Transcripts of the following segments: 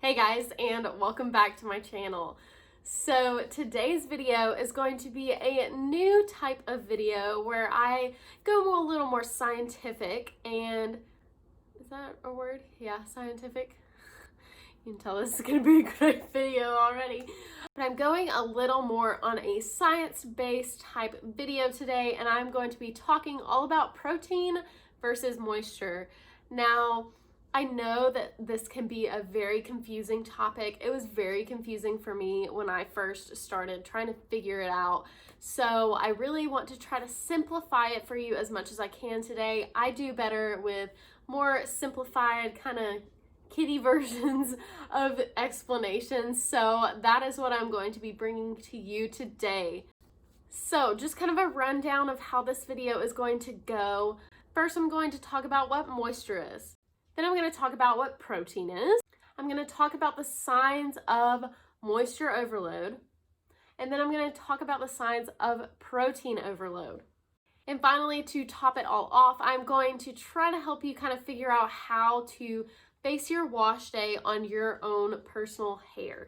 Hey guys, and welcome back to my channel. So today's video is going to be a new type of video where I go a little more scientific and, is that a word? Yeah, scientific. You can tell this is going to be a great video already. But I'm going a little more on a science-based type video today, and I'm going to be talking all about protein versus moisture. Now, I know that this can be a very confusing topic. It was very confusing for me when I first started trying to figure it out. So I really want to try to simplify it for you as much as I can today. I do better with more simplified kind of kiddie versions of explanations. So that is what I'm going to be bringing to you today. So just kind of a rundown of how this video is going to go. First, I'm going to talk about what moisture is. Then I'm going to talk about what protein is. I'm going to talk about the signs of moisture overload. And then I'm going to talk about the signs of protein overload. And finally, to top it all off, I'm going to try to help you kind of figure out how to base your wash day on your own personal hair.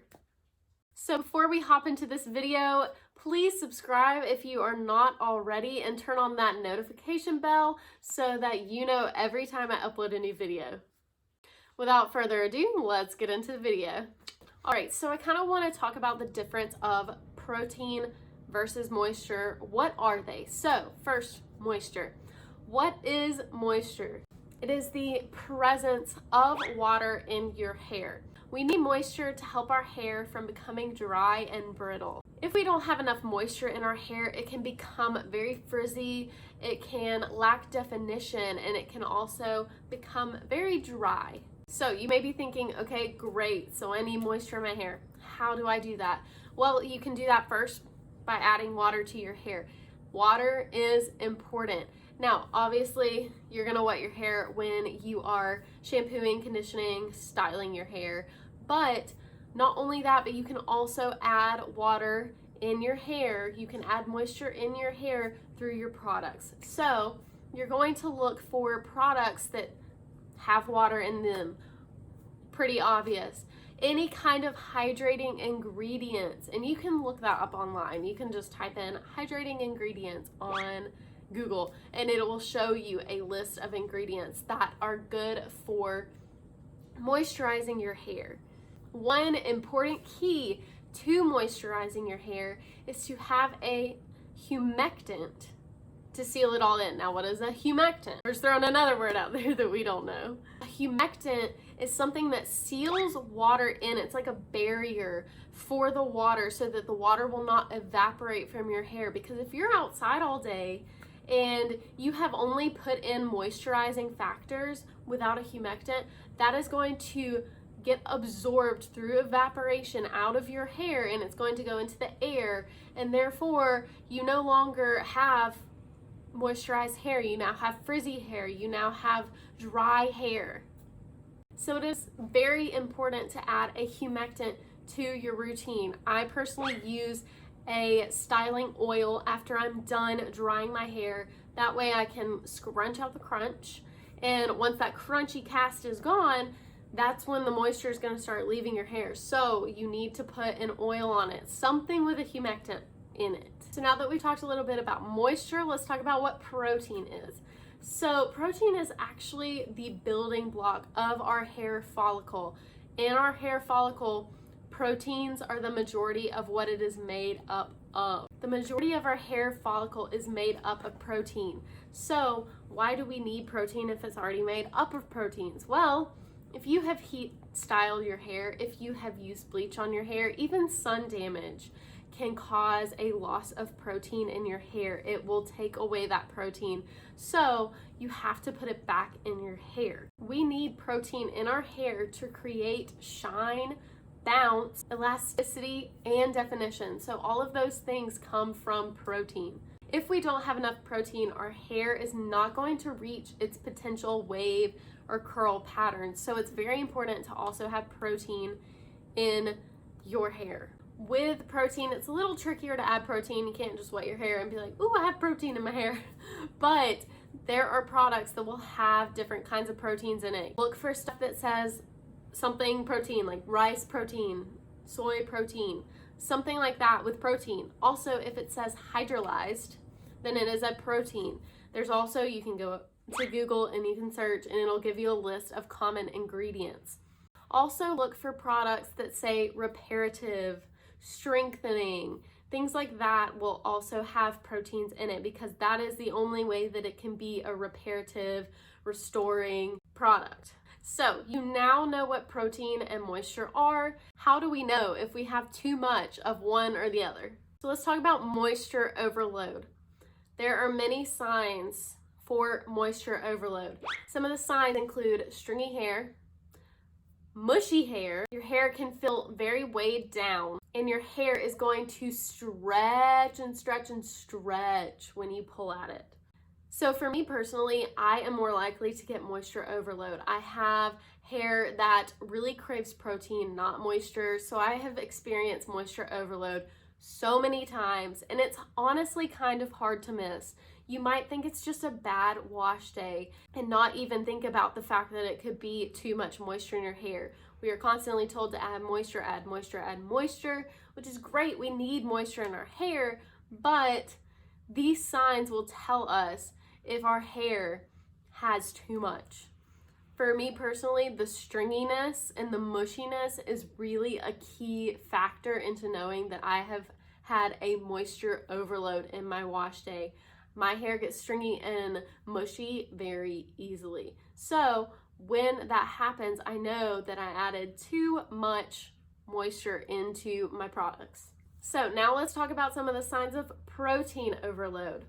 So before we hop into this video, please subscribe if you are not already and turn on that notification bell so that you know every time I upload a new video. Without further ado, let's get into the video. All right, so I kind of want to talk about the difference of protein versus moisture. What are they? So first, moisture. What is moisture? It is the presence of water in your hair. We need moisture to help our hair from becoming dry and brittle. If we don't have enough moisture in our hair, it can become very frizzy, it can lack definition, and it can also become very dry. So you may be thinking, okay, great, so I need moisture in my hair. How do I do that? Well, you can do that first by adding water to your hair. Water is important. Now, obviously, you're gonna wet your hair when you are shampooing, conditioning, styling your hair. But not only that, but you can also add water in your hair. You can add moisture in your hair through your products. So you're going to look for products that have water in them. Pretty obvious. Any kind of hydrating ingredients, and you can look that up online. You can just type in hydrating ingredients on Google and it will show you a list of ingredients that are good for moisturizing your hair. One important key to moisturizing your hair is to have a humectant to seal it all in. Now, what is a humectant? We're just throwing another word out there that we don't know. A humectant is something that seals water in. It's like a barrier for the water so that the water will not evaporate from your hair. Because if you're outside all day and you have only put in moisturizing factors without a humectant, that is going to get absorbed through evaporation out of your hair and it's going to go into the air, and therefore you no longer have moisturized hair, you now have frizzy hair, you now have dry hair. So it is very important to add a humectant to your routine. I personally use a styling oil after I'm done drying my hair. That way I can scrunch out the crunch, and once that crunchy cast is gone, that's when the moisture is going to start leaving your hair. So you need to put an oil on it, something with a humectant in it. So now that we've talked a little bit about moisture, let's talk about what protein is. So protein is actually the building block of our hair follicle. In our hair follicle, proteins are the majority of what it is made up of. The majority of our hair follicle is made up of protein. So why do we need protein if it's already made up of proteins? Well, if you have heat styled your hair, if you have used bleach on your hair, even sun damage can cause a loss of protein in your hair. It will take away that protein. So you have to put it back in your hair. We need protein in our hair to create shine, bounce, elasticity, and definition. So all of those things come from protein. If we don't have enough protein, our hair is not going to reach its potential wave or curl patterns. So it's very important to also have protein in your hair. With protein, it's a little trickier to add protein. You can't just wet your hair and be like, ooh, I have protein in my hair. But there are products that will have different kinds of proteins in it. Look for stuff that says something protein, like rice protein, soy protein, something like that with protein. Also, if it says hydrolyzed, then it is a protein. There's also, you can go to Google and you can search and it'll give you a list of common ingredients. Also look for products that say reparative, strengthening, things like that will also have proteins in it, because that is the only way that it can be a reparative, restoring product. So you now know what protein and moisture are. How do we know if we have too much of one or the other? So let's talk about moisture overload. There are many signs for moisture overload. Some of the signs include stringy hair, mushy hair. Your hair can feel very weighed down, and your hair is going to stretch and stretch and stretch when you pull at it. So for me personally, I am more likely to get moisture overload. I have hair that really craves protein, not moisture, so I have experienced moisture overload so many times, and it's honestly kind of hard to miss. You might think it's just a bad wash day and not even think about the fact that it could be too much moisture in your hair. We are constantly told to add moisture, add moisture, add moisture, which is great. We need moisture in our hair, but these signs will tell us if our hair has too much. For me personally, the stringiness and the mushiness is really a key factor into knowing that I have had a moisture overload in my wash day. My hair gets stringy and mushy very easily. So when that happens, I know that I added too much moisture into my products. So now let's talk about some of the signs of protein overload.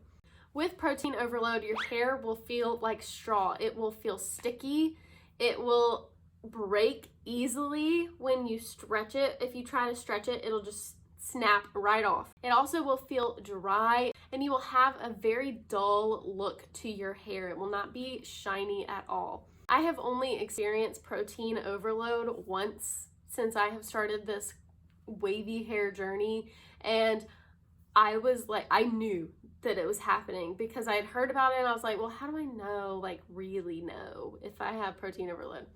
With protein overload, your hair will feel like straw. It will feel sticky. It will break easily when you stretch it. If you try to stretch it, it'll just snap right off. It also will feel dry, and you will have a very dull look to your hair. It will not be shiny at all. I have only experienced protein overload once since I have started this wavy hair journey, and I was like, I knew that it was happening because I had heard about it, and I was like, well, how do I know, like really know if I have protein overload?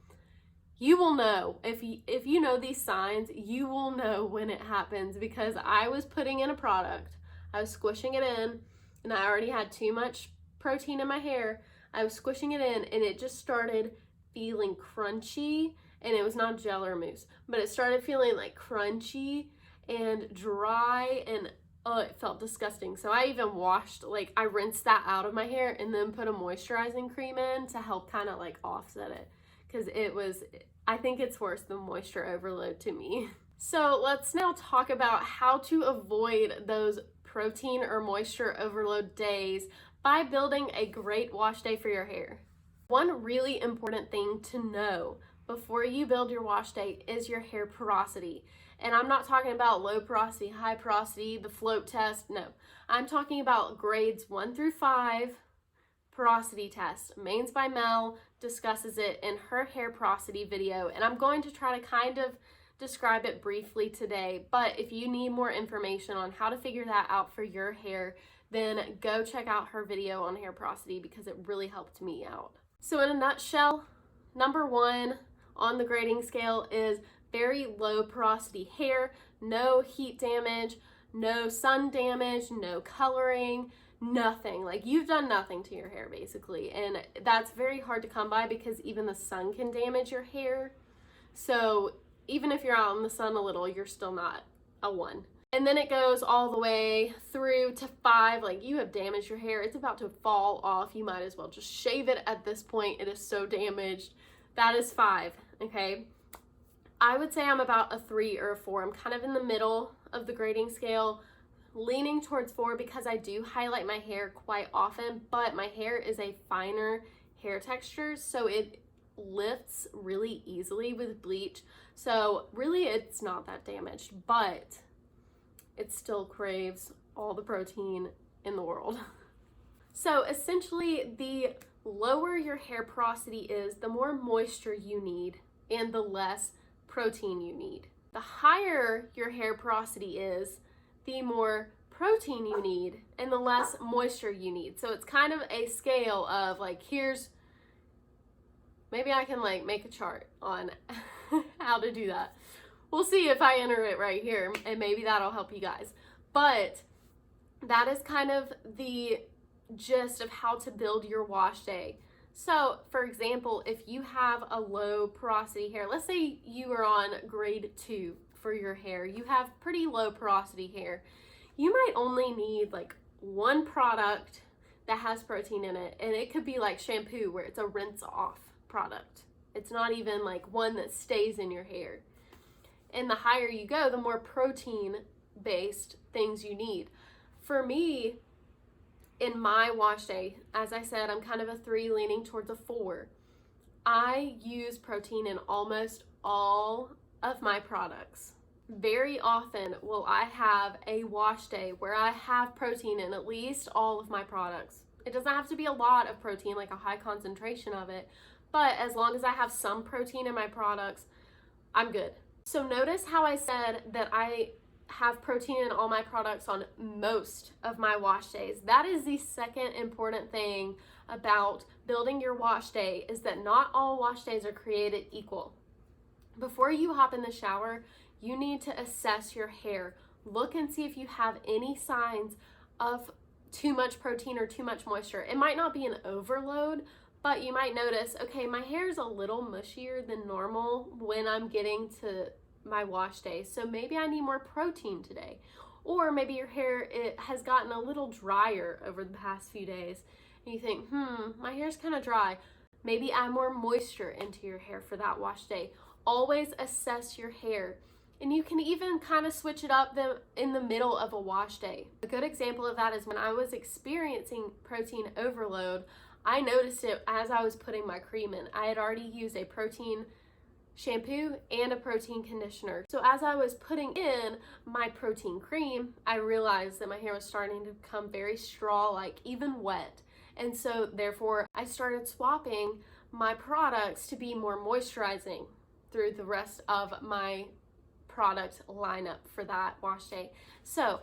You will know. If you know these signs, you will know when it happens, because I was putting in a product, I was squishing it in, and I already had too much protein in my hair. I was squishing it in, and it just started feeling crunchy, and it was not gel or mousse, but it started feeling like crunchy and dry, and it felt disgusting. So I even washed, like I rinsed that out of my hair and then put a moisturizing cream in to help kind of like offset it, because I think it's worse than moisture overload to me. So let's now talk about how to avoid those protein or moisture overload days by building a great wash day for your hair. One really important thing to know before you build your wash day is your hair porosity. And I'm not talking about low porosity, high porosity, the float test. No, I'm talking about grades 1 through 5 porosity test. Mains by Mel discusses it in her hair porosity video, and I'm going to try to kind of describe it briefly today. But if you need more information on how to figure that out for your hair, then go check out her video on hair porosity, because it really helped me out. So in a nutshell, number 1 on the grading scale is very low porosity hair, no heat damage, no sun damage, no coloring, nothing. Like, you've done nothing to your hair basically, and that's very hard to come by because even the sun can damage your hair. So even if you're out in the sun a little, you're still not a 1. And then it goes all the way through to 5. Like, you have damaged your hair, it's about to fall off, you might as well just shave it at this point, it is so damaged. That is 5. Okay, I would say I'm about a 3 or a 4. I'm kind of in the middle of the grading scale, leaning towards 4 because I do highlight my hair quite often, but my hair is a finer hair texture, so it lifts really easily with bleach. So really it's not that damaged, but it still craves all the protein in the world. So essentially, the lower your hair porosity is, the more moisture you need and the less protein you need. The higher your hair porosity is, the more protein you need and the less moisture you need. So it's kind of a scale of like, maybe I can like make a chart on how to do that. We'll see if I enter it right here, and maybe that'll help you guys. But that is kind of the gist of how to build your wash day. So, for example, if you have a low porosity hair, let's say you are on grade 2 for your hair, you have pretty low porosity hair, you might only need like one product that has protein in it, and it could be like shampoo where it's a rinse off product. It's not even like one that stays in your hair. And the higher you go, the more protein based things you need. For me, in my wash day, as I said, I'm kind of a 3 leaning towards a 4. I use protein in almost all of my products. Very often will I have a wash day where I have protein in at least all of my products. It doesn't have to be a lot of protein, like a high concentration of it, but as long as I have some protein in my products, I'm good. So notice how I said that I have protein in all my products on most of my wash days. That is the second important thing about building your wash day, is that not all wash days are created equal. Before you hop in the shower, you need to assess your hair. Look and see if you have any signs of too much protein or too much moisture. It might not be an overload, but you might notice, okay, my hair is a little mushier than normal when I'm getting to my wash day, so maybe I need more protein today. Or maybe your hair, it has gotten a little drier over the past few days, and you think, my hair's kind of dry. Maybe add more moisture into your hair for that wash day. Always assess your hair. And you can even kind of switch it up in the middle of a wash day. A good example of that is when I was experiencing protein overload, I noticed it as I was putting my cream in. I had already used a protein shampoo and a protein conditioner. So as I was putting in my protein cream, I realized that my hair was starting to become very straw-like, even wet. And so therefore, I started swapping my products to be more moisturizing through the rest of my product lineup for that wash day. So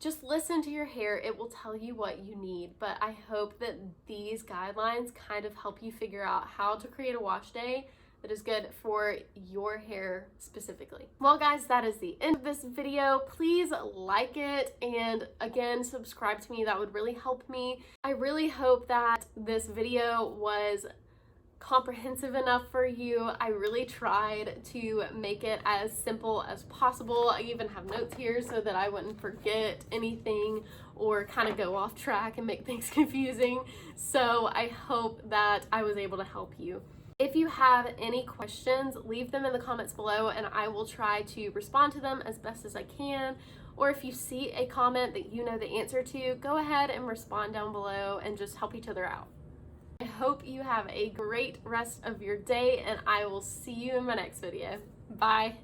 just listen to your hair. It will tell you what you need, but I hope that these guidelines kind of help you figure out how to create a wash day that is good for your hair specifically. Well guys, that is the end of this video. Please like it, and again, subscribe to me. That would really help me. I really hope that this video was comprehensive enough for you. I really tried to make it as simple as possible. I even have notes here so that I wouldn't forget anything or kind of go off track and make things confusing. So I hope that I was able to help you. If you have any questions, leave them in the comments below and I will try to respond to them as best as I can. Or if you see a comment that you know the answer to, go ahead and respond down below and just help each other out. I hope you have a great rest of your day, and I will see you in my next video. Bye.